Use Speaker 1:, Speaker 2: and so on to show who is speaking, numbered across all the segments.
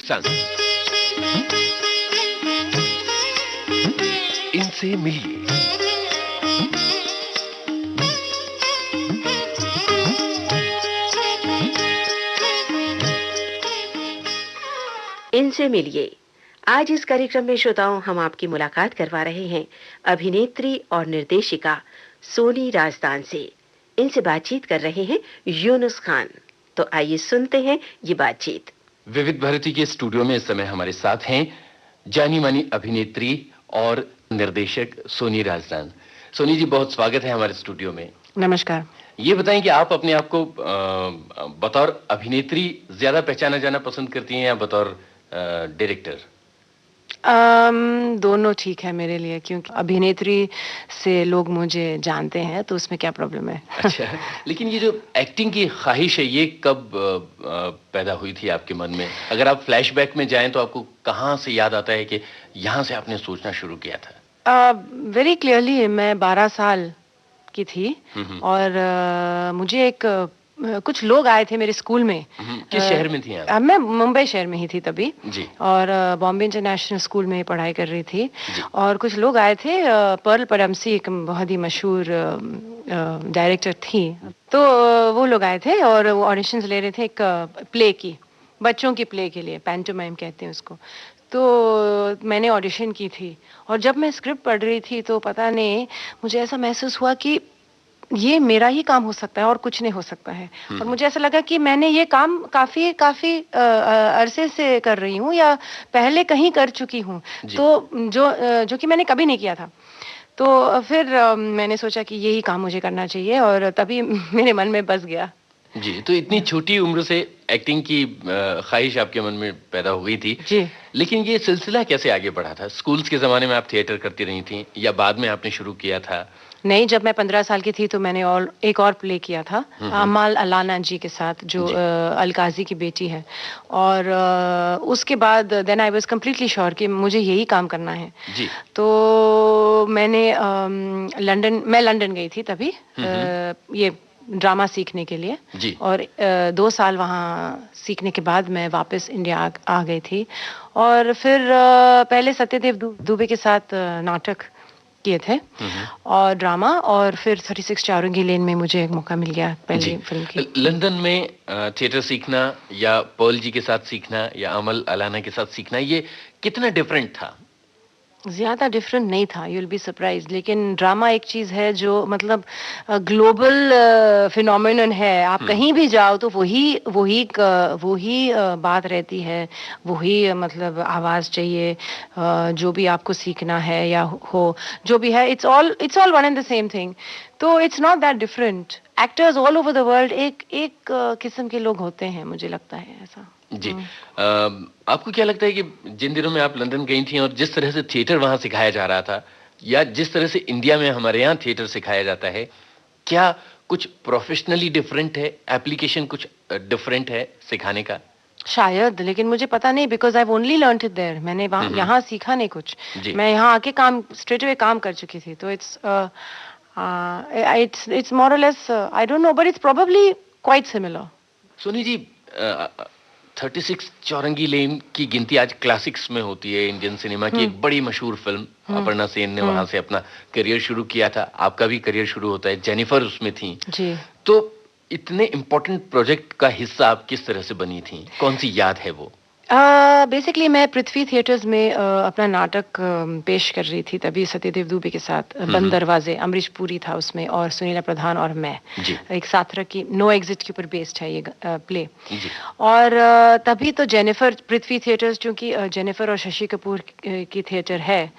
Speaker 1: संग इनसे मिलिए।
Speaker 2: इनसे मिलिए। आज इस कार्यक्रम में श्रोताओं हम आपकी मुलाकात करवा रहे हैं अभिनेत्री और निर्देशिका सोनी राजदान से। इनसे बातचीत कर रहे हैं यूनुस खान। तो आइए सुनते हैं ये बातचीत।
Speaker 1: विविध भारती के स्टूडियो में इस समय हमारे साथ हैं जानी मानी अभिनेत्री और निर्देशक सोनी राजदान। सोनी जी, बहुत स्वागत है हमारे स्टूडियो में।
Speaker 3: नमस्कार।
Speaker 1: ये बताएं कि आप अपने आप को बतौर अभिनेत्री ज्यादा पहचाना जाना पसंद करती हैं या बतौर डायरेक्टर?
Speaker 3: दोनों ठीक है मेरे लिए, क्योंकि अभिनेत्री से लोग मुझे जानते हैं तो उसमें क्या प्रॉब्लम है।
Speaker 1: अच्छा, लेकिन ये जो एक्टिंग की ख्वाहिश है ये कब पैदा हुई थी आपके मन में? अगर आप फ्लैशबैक में जाएं तो आपको कहाँ से याद आता है कि यहाँ से आपने सोचना शुरू किया था?
Speaker 3: वेरी क्लियरली मैं 12 साल की थी और मुझे कुछ लोग आए थे मेरे स्कूल में।
Speaker 1: किस शहर में थी आप?
Speaker 3: मैं मुंबई शहर में ही थी तभी
Speaker 1: जी।
Speaker 3: और बॉम्बे इंटरनेशनल स्कूल में पढ़ाई कर रही थी और कुछ लोग आए थे। पर्ल परमसी एक बहुत ही मशहूर डायरेक्टर थी, तो वो लोग आए थे और वो ऑडिशंस ले रहे थे एक प्ले की, बच्चों की प्ले के लिए, पैंटोमाइम कहते हैं उसको। तो मैंने ऑडिशन की थी और जब मैं स्क्रिप्ट पढ़ रही थी तो पता नहीं मुझे ऐसा महसूस हुआ कि ये मेरा ही काम हो सकता है और कुछ नहीं हो सकता है। और मुझे ऐसा लगा कि मैंने ये काम काफी अरसे से कर रही हूँ या पहले कहीं कर चुकी हूँ, तो जो कि मैंने कभी नहीं किया था। तो फिर मैंने सोचा कि यही काम मुझे करना चाहिए और तभी मेरे मन में बस गया।
Speaker 1: जी, तो इतनी छोटी उम्र से एक्टिंग की ख्वाहिश आपके मन में पैदा हो गई थी
Speaker 3: जी।
Speaker 1: लेकिन ये सिलसिला कैसे आगे बढ़ा था? स्कूल्स के जमाने में आप थिएटर करती रही थी या बाद में आपने शुरू किया था?
Speaker 3: नहीं, जब मैं 15 साल की थी तो मैंने एक और प्ले किया था अमाल अलाना जी के साथ, जो अलकाजी की बेटी है। और उसके बाद then I was completely sure कि मुझे यही काम करना है
Speaker 1: जी।
Speaker 3: तो मैंने मैं लंदन गई थी तभी ये ड्रामा सीखने के लिए
Speaker 1: जी।
Speaker 3: और 2 साल वहाँ सीखने के बाद मैं वापस इंडिया आ गई थी और फिर पहले सत्यदेव दुबे के साथ नाटक किए थे और ड्रामा, और फिर 36 चारंगी लेन में मुझे एक मौका मिल गया पहली फिल्म की।
Speaker 1: लंदन में थिएटर सीखना या पर्ल जी के साथ सीखना या अमल अलाना के साथ सीखना, ये कितना डिफरेंट था?
Speaker 3: ज्यादा डिफरेंट नहीं था, यू विल बी सरप्राइज्ड। लेकिन ड्रामा एक चीज है जो मतलब ग्लोबल फिनोमेनन है। आप कहीं भी जाओ तो वही बात रहती है, वही मतलब आवाज चाहिए। जो भी आपको सीखना है या हो जो भी है, it's all one and the same thing. तो it's not that different. Actors all over the world एक किस्म के लोग होते हैं, मुझे लगता है ऐसा।
Speaker 1: जी। आपको क्या लगता है कि जिन दिनों में आप लंदन गई थी और जिस तरह से थिएटर वहां सिखाया जा रहा था या जिस तरह से इंडिया में हमारे यहाँ थिएटर सिखाया जाता है, क्या कुछ प्रोफेशनली डिफरेंट है? एप्लीकेशन कुछ डिफरेंट है सिखाने का?
Speaker 3: शायद, लेकिन मुझे पता नहीं, because I only learned it there. मैंने यहाँ सीखा नहीं कुछ। मैं यहाँ आके स्ट्रेट अवे काम कर चुकी थी। तो it's more or less, I don't know, but it's probably quite similar.
Speaker 1: Soni ji, 36 Chowringhee Lane की गिनती आज क्लासिक्स में होती है इंडियन सिनेमा की। एक बड़ी मशहूर फिल्म, अपर्णा सेन ने वहां से अपना करियर शुरू किया था। आपका भी करियर शुरू होता है, जेनिफर उसमें थी जी। तो इतने इम्पोर्टेंट प्रोजेक्ट का हिस्सा आप किस तरह से बनी थी? कौन सी याद है वो?
Speaker 3: बेसिकली मैं पृथ्वी थिएटर्स में अपना नाटक पेश कर रही थी तभी सत्यदेव दुबे के साथ। बंद दरवाजे, अमरीश पुरी था उसमें और सुनीला प्रधान और मैं। एक साथरा की नो एग्जिट के ऊपर बेस्ड है ये प्ले। और तभी तो जेनिफर, पृथ्वी थिएटर्स क्योंकि जेनिफर और शशि कपूर की थिएटर है,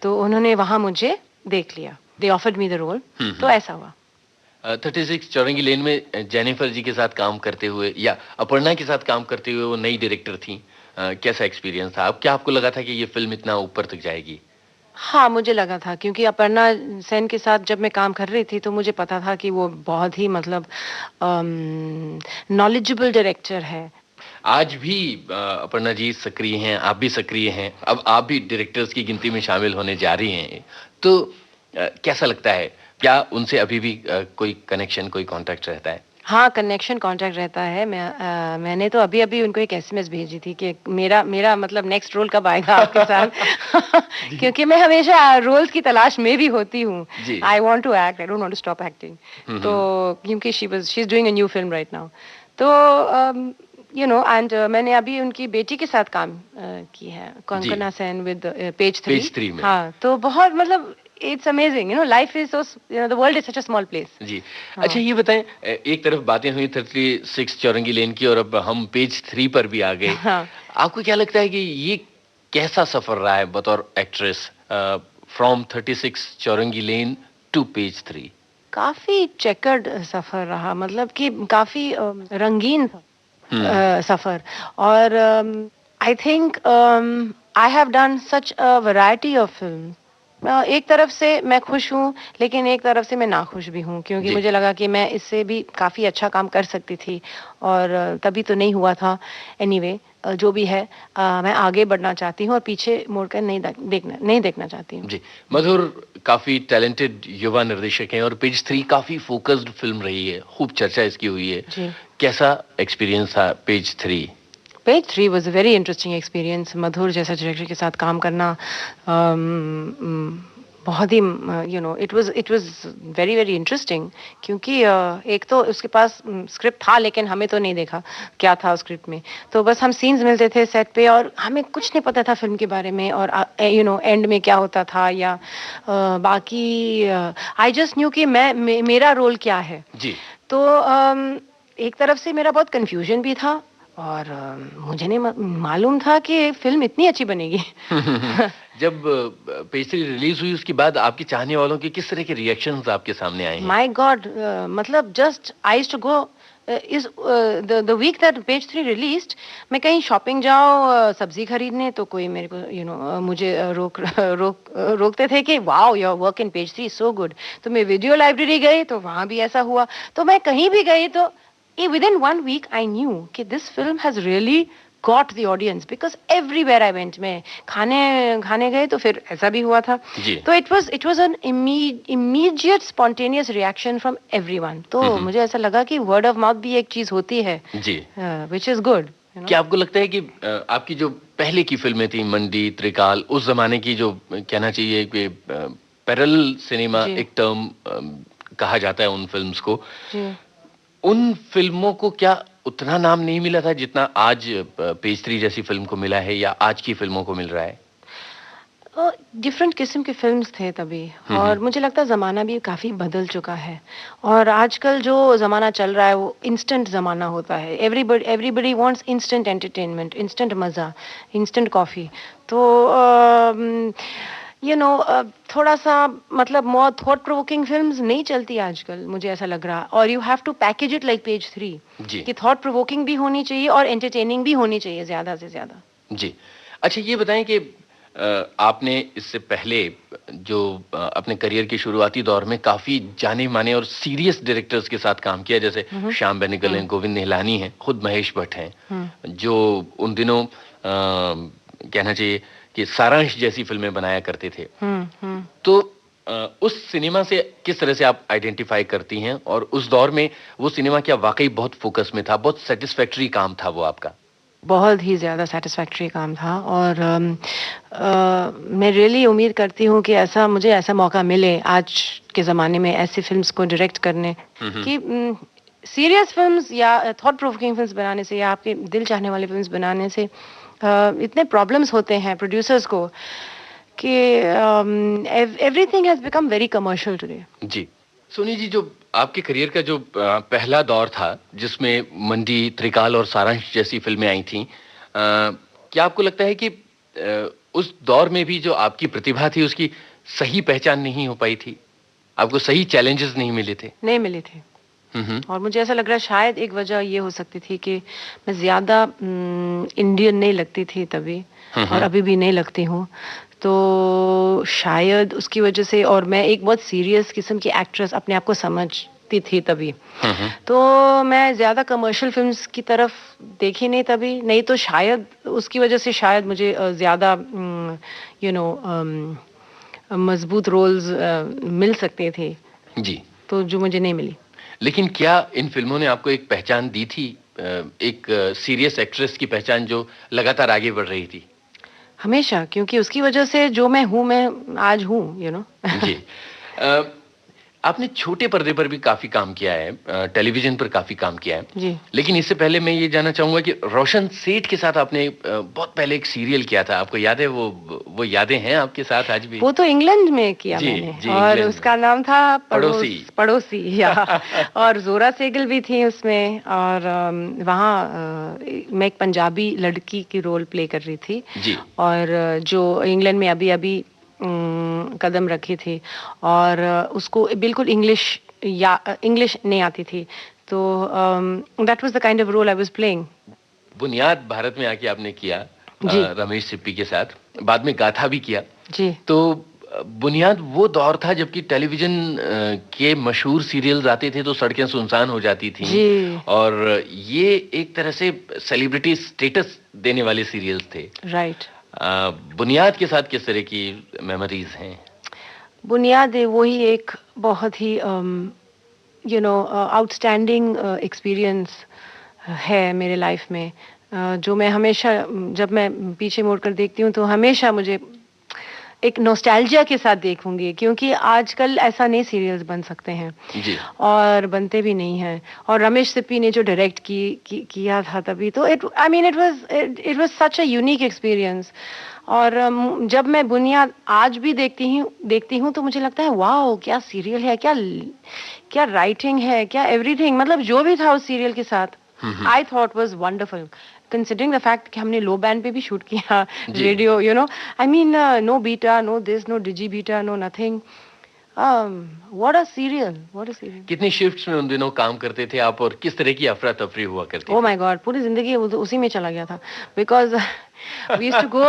Speaker 3: तो उन्होंने वहां मुझे देख लिया। They offered me the role, तो ऐसा हुआ।
Speaker 1: 36 चौरंगी लेन में जेनिफर जी के साथ काम करते हुए या अपर्णा के साथ काम करते हुए, वो नई डायरेक्टर थी, कैसा एक्सपीरियंस था? क्या आपको लगा था कि ये फिल्म इतना ऊपर तक जाएगी?
Speaker 3: हाँ, मुझे लगा था, क्योंकि अपर्णा सेन के साथ जब मैं काम कर रही थी तो मुझे पता था कि वो बहुत ही मतलब नॉलेजेबल डायरेक्टर है।
Speaker 1: आज भी अपर्णा जी सक्रिय हैं, आप भी सक्रिय हैं, अब आप भी डायरेक्टर्स की गिनती में शामिल होने जा रही हैं, तो कैसा लगता है? क्या उनसे अभी भी कोई कनेक्शन, कोई कांटेक्ट रहता है?
Speaker 3: हाँ, कनेक्शन कांटेक्ट रहता है। मैंने तो अभी-अभी उनको एक एसएमएस भेजी थी कि मेरा मतलब नेक्स्ट रोल कब आएगा आपके साथ?
Speaker 1: जी।
Speaker 3: क्योंकि मैं हमेशा रोल्स की तलाश में भी होती हूँ।
Speaker 1: जी।
Speaker 3: I want to act, I don't want to stop acting.
Speaker 1: हुँ,
Speaker 3: तो
Speaker 1: हुँ।
Speaker 3: क्योंकि she is doing a new film right now. तो यू नो एंड मैंने अभी उनकी बेटी के साथ काम की है,
Speaker 1: जी,
Speaker 3: Kangana Sen with Page 3।
Speaker 1: Page 3 में।
Speaker 3: हाँ, तो बहुत मतलब it's amazing, you know life is so you know the world is such a small place.
Speaker 1: जी। अच्छा
Speaker 3: हाँ।
Speaker 1: ये बताएँ एक तरफ बातें हुई 36 चौरंगी लेन की और अब हम पेज 3 पर भी आ गए।
Speaker 3: हाँ।
Speaker 1: आपको क्या लगता है कि ये कैसा सफ़र रहा है बतौर actress from 36 Chowringhee Lane to Page 3?
Speaker 3: काफ़ी चेकर्ड सफ़र रहा, मतलब कि काफ़ी रंगीन था
Speaker 1: हुँ।
Speaker 3: सफ़र। और I think I have done such a variety of film. एक तरफ से मैं खुश हूँ, लेकिन एक तरफ से मैं नाखुश भी हूँ, क्योंकि
Speaker 1: जी।
Speaker 3: मुझे लगा कि मैं इससे भी काफ़ी अच्छा काम कर सकती थी और तभी तो नहीं हुआ था। एनीवे जो भी है, मैं आगे बढ़ना चाहती हूँ और पीछे मुड़कर नहीं देखना चाहती हूँ।
Speaker 1: जी। मधुर काफ़ी टैलेंटेड युवा निर्देशक हैं और पेज 3 काफ़ी फ़ोकस्ड फ़िल्म रही है, खूब चर्चा इसकी हुई है।
Speaker 3: जी।
Speaker 1: कैसा एक्सपीरियंस था Page 3?
Speaker 3: Page 3 was a very interesting experience. Madhur जैसा डायरेक्टर के साथ काम करना बहुत ही you know it was very very interesting, क्योंकि एक तो उसके पास स्क्रिप्ट था, लेकिन हमें तो नहीं देखा क्या था स्क्रिप्ट में। तो बस हम सीन्स मिलते थे सेट पे और हमें कुछ नहीं पता था फिल्म के बारे में, और यू नो एंड में क्या होता था या बाकी आई जस्ट न्यू कि मेरा रोल क्या है।
Speaker 1: जी।
Speaker 3: तो एक तरफ से मेरा बहुत कन्फ्यूजन भी था, और मुझे नहीं मालूम था कि फ़िल्म इतनी अच्छी बनेगी।
Speaker 1: जब पेज 3 रिलीज़ हुई उसके बाद आपके चाहने वालों के किस तरह के रिएक्शंस आपके सामने आए हैं?
Speaker 3: माय गॉड, मतलब just I used to go is the week that Page 3 released, मैं कहीं शॉपिंग जाओ सब्जी खरीदने, तो कोई मेरे को यू नो मुझे रोकते थे कि wow your work in page 3 is so good. तो मैं वीडियो लाइब्रेरी गई तो वहां भी ऐसा हुआ। तो मैं कहीं भी गई तो within 1 week I knew कि this film has really got the audience, because everywhere I went, मैं खाने खाने गए तो फिर ऐसा भी हुआ था।
Speaker 1: जी।
Speaker 3: तो it was an immediate spontaneous reaction from everyone. तो
Speaker 1: हुँ, हुँ।
Speaker 3: मुझे ऐसा लगा कि वर्ड ऑफ माउथ भी एक चीज होती है,
Speaker 1: जी।
Speaker 3: Which is good, you know.
Speaker 1: क्या आपको लगता है कि आपकी जो पहले की फ़िल्में थी मंडी, त्रिकाल, उस ज़माने की जो कहना चाहिए कि पैरेलल सिनेमा
Speaker 3: जी।
Speaker 1: एक टर्म कहा जाता है उन फ़िल्म्स को।
Speaker 3: जी।
Speaker 1: उन फ़िल्मों को क्या उतना नाम नहीं मिला था जितना आज पेज 3 जैसी फ़िल्म को मिला है या आज की फ़िल्मों को मिल रहा है?
Speaker 3: डिफरेंट किस्म के फिल्म्स थे तभी,
Speaker 1: हुँ, हुँ।
Speaker 3: और मुझे लगता है ज़माना भी काफ़ी बदल चुका है। और आजकल जो ज़माना चल रहा है वो इंस्टेंट ज़माना होता है। Everybody wants instant entertainment, instant मज़ा, इंस्टेंट कॉफ़ी। तो यू नो थोड़ा-सा मतलब मोर थॉट प्रोवोकिंग फिल्म्स नहीं चलती आजकल, मुझे ऐसा लग रहा। और you have to package it like page 3
Speaker 1: जी,
Speaker 3: कि थॉट प्रोवोकिंग भी होनी चाहिए और एंटरटेनिंग भी होनी चाहिए ज़्यादा से ज़्यादा।
Speaker 1: जी। अच्छा ये बताएँ कि आपने इससे पहले जो अपने करियर के शुरुआती दौर में काफ़ी जाने-माने और सीरियस डायरेक्टर्स के साथ काम किया, जैसे
Speaker 3: हुँ, हुँ।
Speaker 1: श्याम बेनेगल हैं,
Speaker 3: हुँ,
Speaker 1: गोविंद निहलानी हैं, खुद महेश भट्ट हैं,
Speaker 3: हुँ।
Speaker 1: जो उन दिनों कहना चाहिए कि सारांश जैसी फ़िल्में बनाया करते थे।
Speaker 3: हुँ, हुँ।
Speaker 1: तो उस सिनेमा से किस तरह से आप आइडेंटिफ़ाई करती हैं और उस दौर में वो सिनेमा क्या वाक़ई बहुत फ़ोकस में था, बहुत सैटिस्फैक्टरी काम था वो आपका?
Speaker 3: बहुत ही ज़्यादा सैटिस्फैक्टरी काम था, और मैं रियली उम्मीद करती हूँ कि ऐसा मुझे ऐसा मौका मिले आज के ज़माने में ऐसी फ़िल्म्स को डायरेक्ट करने,
Speaker 1: हुँ, हुँ।
Speaker 3: कि सीरियस फ़िल्म्स या थॉट प्रोवोकिंग फ़िल्म्स बनाने से या आपके दिल चाहने वाली फ़िल्म्स बनाने से इतने प्रॉब्लम्स होते हैं प्रोड्यूसर्स को कि everything has become very commercial today.
Speaker 1: जी। सोनी जी, जो आपके करियर का जो पहला दौर था, जिसमें मंडी, त्रिकाल और सारांश जैसी फ़िल्में आई थीं, क्या आपको लगता है कि उस दौर में भी जो आपकी प्रतिभा थी, उसकी सही पहचान नहीं हो पाई थी? आपको सही चैलेंजेस नहीं मिले थे?
Speaker 3: नहीं मिले थे।
Speaker 1: हुँ, हुँ।
Speaker 3: और मुझे ऐसा लग रहा है शायद एक वजह ये हो सकती थी कि मैं ज़्यादा इंडियन नहीं लगती थी तभी,
Speaker 1: हुँ,
Speaker 3: और
Speaker 1: हुँ।
Speaker 3: अभी भी नहीं लगती हूँ। तो शायद उसकी वजह से, और मैं एक बहुत सीरियस किस्म की एक्ट्रेस अपने आप को समझती थी तभी।
Speaker 1: हुँ, हुँ।
Speaker 3: तो मैं ज़्यादा कमर्शियल फ़िल्म्स की तरफ देखी नहीं तभी, नहीं तो शायद उसकी वजह से शायद मुझे ज़्यादा यू नो मज़बूत रोल्स मिल सकते थे,
Speaker 1: जी।
Speaker 3: तो जो मुझे नहीं मिली।
Speaker 1: लेकिन क्या इन फिल्मों ने आपको एक पहचान दी थी, एक सीरियस एक्ट्रेस की पहचान जो लगातार आगे बढ़ रही थी?
Speaker 3: हमेशा, क्योंकि उसकी वजह से जो मैं हूँ, मैं आज हूँ, यू नो।
Speaker 1: जी। अ, आपने छोटे पर्दे पर भी काफ़ी काम किया है, टेलीविज़न पर काफ़ी काम किया है।
Speaker 3: जी।
Speaker 1: लेकिन इससे पहले मैं ये जानना चाहूँगा कि रोशन सेठ के साथ आपने बहुत पहले एक सीरियल किया था, आपको याद है वो यादें हैं आपके साथ आज भी?
Speaker 3: वो तो इंग्लैंड में किया
Speaker 1: जी,
Speaker 3: मैंने,
Speaker 1: जी,
Speaker 3: और
Speaker 1: इंग्लैंड में।
Speaker 3: उसका नाम था
Speaker 1: पड़ोसी।
Speaker 3: पड़ोसी, या और ज़ोरा सेगल भी थी उसमें, और वहाँ मैं एक पंजाबी लड़की की रोल प्ले कर रही थी,
Speaker 1: जी।
Speaker 3: और जो इंग्लैंड में अभी-अभी कदम रखी थी, और उसको बिल्कुल इंग्लिश नहीं आती थी। तो that was the kind of role I was playing.
Speaker 1: बुनियाद भारत में आके आपने किया,
Speaker 3: जी।
Speaker 1: रमेश सिप्पी के साथ, बाद में गाथा भी किया।
Speaker 3: जी।
Speaker 1: तो बुनियाद वो दौर था जबकि टेलीविज़न के मशहूर सीरियल्स आते थे तो सड़कें सुनसान हो जाती थीं,
Speaker 3: जी।
Speaker 1: और ये एक तरह से सेलिब्रिटी स्टेटस देने वाले सीरियल्स थे।
Speaker 3: राइट।
Speaker 1: बुनियाद के साथ किस तरह की मेमोरीज़ हैं?
Speaker 3: बुनियाद है वही एक बहुत ही आउटस्टैंडिंग एक्सपीरियंस है मेरे लाइफ में, जो मैं हमेशा जब मैं पीछे मुड़कर देखती हूँ तो हमेशा मुझे एक नॉस्टैल्जिया के साथ देखूंगी, क्योंकि आजकल ऐसा नहीं सीरियल्स बन सकते हैं,
Speaker 1: जी।
Speaker 3: और बनते भी नहीं हैं। और रमेश सिप्पी ने जो डायरेक्ट किया था तभी तो it was such a unique experience. और जब मैं बुनियाद आज भी देखती हूँ तो मुझे लगता है वाओ, क्या सीरियल है, क्या क्या राइटिंग है, क्या एवरीथिंग, मतलब जो भी था उस सीरियल के साथ I thought was wonderful, considering the fact कि हमने लो बैंड पे भी शूट किया,
Speaker 1: जी।
Speaker 3: Radio, I mean no beta, no this, no digi beta, no nothing. What a serial, what a serial.
Speaker 1: कितनी शिफ्ट्स में उन दिनों काम करते थे आप, और किस तरह की अफरा-तफरी हुआ करती
Speaker 3: ओह
Speaker 1: थी?
Speaker 3: माय गॉड, पूरी जिंदगी उसी में चला गया था, because we used to go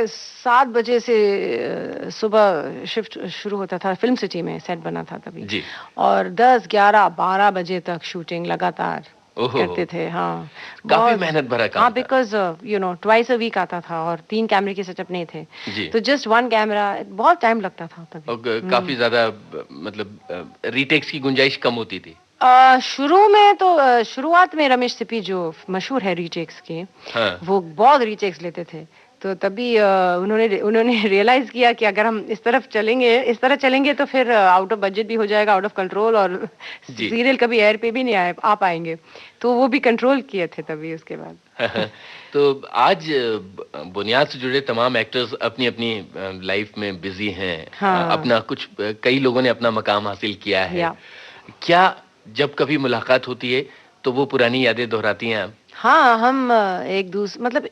Speaker 3: 7 बजे से सुबह शिफ्ट शुरू होता था, फिल्म सिटी में सेट बना था तभी,
Speaker 1: जी।
Speaker 3: और 10, 11, 12 बजे तक शूटिंग लगातार
Speaker 1: ओहो!
Speaker 3: करते थे। हाँ,
Speaker 1: काफ़ी
Speaker 3: बहुत।
Speaker 1: मेहनत भरा काम
Speaker 3: हाँ,
Speaker 1: था।
Speaker 3: बिकॉज ट्वाइस अ वीक आता था, और 3 कैमरे के सेटअप नहीं थे,
Speaker 1: जी।
Speaker 3: तो जस्ट 1 कैमरा, बहुत टाइम लगता था तभी।
Speaker 1: और काफ़ी ज़्यादा मतलब रीटेक्स की गुंजाइश कम होती थी।
Speaker 3: शुरू में तो शुरुआत में रमेश सिप्पी जो मशहूर है रीटेक्स के,
Speaker 1: हाँ।
Speaker 3: वो बहुत रीटेक्स लेते थे। तो तभी उन्होंने रियलाइज किया कि अगर हम इस तरह चलेंगे तो फिर आउट ऑफ बजट भी हो जाएगा, आउट ऑफ कंट्रोल, और
Speaker 1: जी।
Speaker 3: सीरियल कभी एयर पे भी नहीं आ पाएंगे। तो वो भी कंट्रोल किए थे तभी उसके बाद।
Speaker 1: तो आज बुनियाद से जुड़े तमाम एक्टर्स अपनी-अपनी लाइफ में बिज़ी हैं।
Speaker 3: हाँ।
Speaker 1: अपना कुछ कई लोगों ने अपना मकाम हासिल किया है।
Speaker 3: या
Speaker 1: क्या जब कभी मुलाकात होती है तो वो पुरानी यादें दोहराती हैं आप?
Speaker 3: हाँ, हम मतलब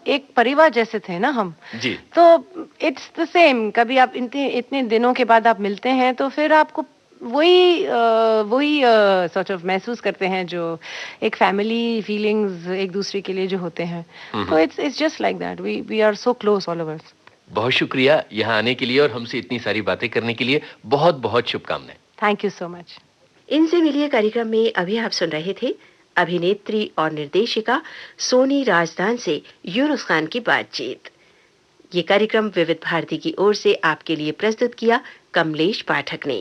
Speaker 3: एक परिवार जैसे थे ना हम।
Speaker 1: जी।
Speaker 3: तो इट्स द सेम, कभी आप इतने इतने दिनों के बाद आप मिलते हैं तो फिर आपको वही सॉर्ट ऑफ महसूस करते हैं जो एक फैमिली फीलिंग्स एक दूसरे के लिए जो होते हैं। तो it's just like that, we are so close all of us.
Speaker 1: बहुत शुक्रिया यहाँ आने के लिए और हमसे इतनी सारी बातें करने के लिए। बहुत-बहुत शुभकामनाएँ।
Speaker 3: Thank you so much.
Speaker 2: इनसे मिलिए कार्यक्रम में अभी आप सुन रहे थे अभिनेत्री और निर्देशिका सोनी राजदान से यूनुस खान की बातचीत। ये कार्यक्रम विविध भारती की ओर से आपके लिए प्रस्तुत किया कमलेश पाठक ने।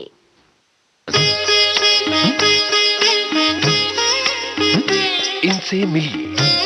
Speaker 1: इनसे मिलिए